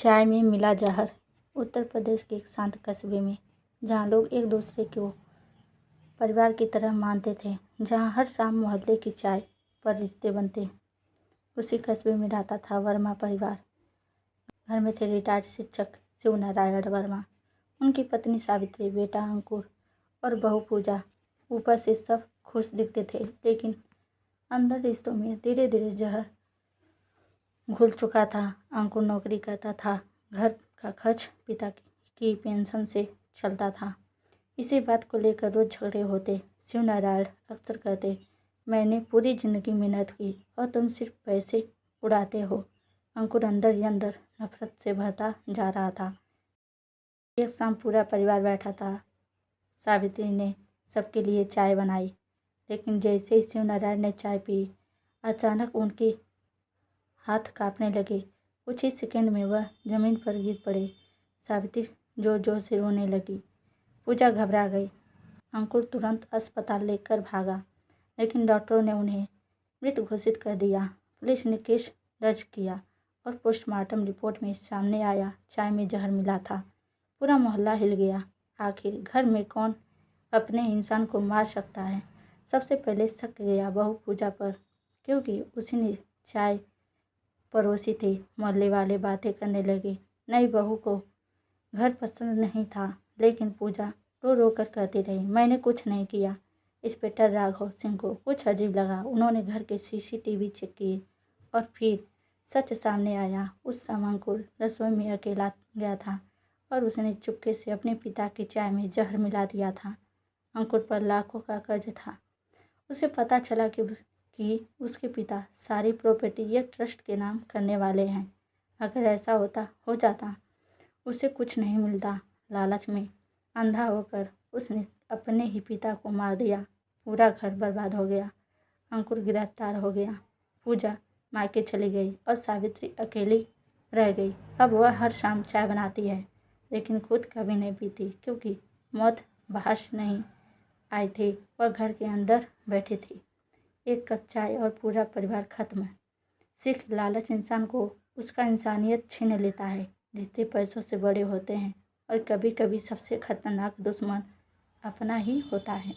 चाय में मिला जहर। उत्तर प्रदेश के एक शांत कस्बे में, जहाँ लोग एक दूसरे को परिवार की तरह मानते थे, जहाँ हर शाम मोहल्ले की चाय पर रिश्ते बनते, उसी कस्बे में रहता था वर्मा परिवार। घर में थे रिटायर्ड शिक्षक शिव नारायण वर्मा, उनकी पत्नी सावित्री, बेटा अंकुर और बहू पूजा। ऊपर से सब खुश दिखते थे, लेकिन अंदर रिश्तों में धीरे धीरे जहर घुल चुका था। अंकुर नौकरी करता था, घर का खर्च पिता की पेंशन से चलता था। इसी बात को लेकर रोज झगड़े होते। शिव नारायण अक्सर कहते, मैंने पूरी जिंदगी मेहनत की और तुम सिर्फ पैसे उड़ाते हो। अंकुर अंदर ही अंदर नफरत से भरता जा रहा था। एक शाम पूरा परिवार बैठा था। सावित्री ने सबके लिए चाय बनाई, लेकिन जैसे ही शिव नारायण ने चाय पी, अचानक उनके हाथ कांपने लगे। कुछ ही सेकंड में वह जमीन पर गिर पड़े। सावित्री जोर जोर से रोने लगी। पूजा घबरा गई। अंकुर तुरंत अस्पताल लेकर भागा, लेकिन डॉक्टरों ने उन्हें मृत घोषित कर दिया। पुलिस ने केस दर्ज किया और पोस्टमार्टम रिपोर्ट में सामने आया, चाय में जहर मिला था। पूरा मोहल्ला हिल गया। आखिर घर में कौन अपने इंसान को मार सकता है? सबसे पहले शक गया बहू पूजा पर, क्योंकि उसी ने चाय पड़ोसी थे। मोहल्ले वाले बातें करने लगे। नई बहू को घर पसंद नहीं था, लेकिन पूजा रो रो कर कहती रही, मैंने कुछ नहीं किया। इंस्पेक्टर राघव सिंह को कुछ अजीब लगा। उन्होंने घर के सीसीटीवी चेक किए और फिर सच सामने आया। उस समय अंकुर रसोई में अकेला गया था और उसने चुपके से अपने पिता की चाय में जहर मिला दिया था। अंकुर पर लाखों का कर्ज था। उसे पता चला कि उसके पिता सारी प्रॉपर्टी एक ट्रस्ट के नाम करने वाले हैं। अगर ऐसा हो जाता, उसे कुछ नहीं मिलता। लालच में अंधा होकर उसने अपने ही पिता को मार दिया। पूरा घर बर्बाद हो गया। अंकुर गिरफ्तार हो गया। पूजा मायके चली गई और सावित्री अकेली रह गई। अब वह हर शाम चाय बनाती है, लेकिन खुद कभी नहीं पीती, क्योंकि मौत बाहर से नहीं आई थी और घर के अंदर बैठी थी। एक कप चाय और पूरा परिवार खत्म। सिर्फ लालच इंसान को उसका इंसानियत छीन लेता है। रिश्ते पैसों से बड़े होते हैं और कभी कभी सबसे खतरनाक दुश्मन अपना ही होता है।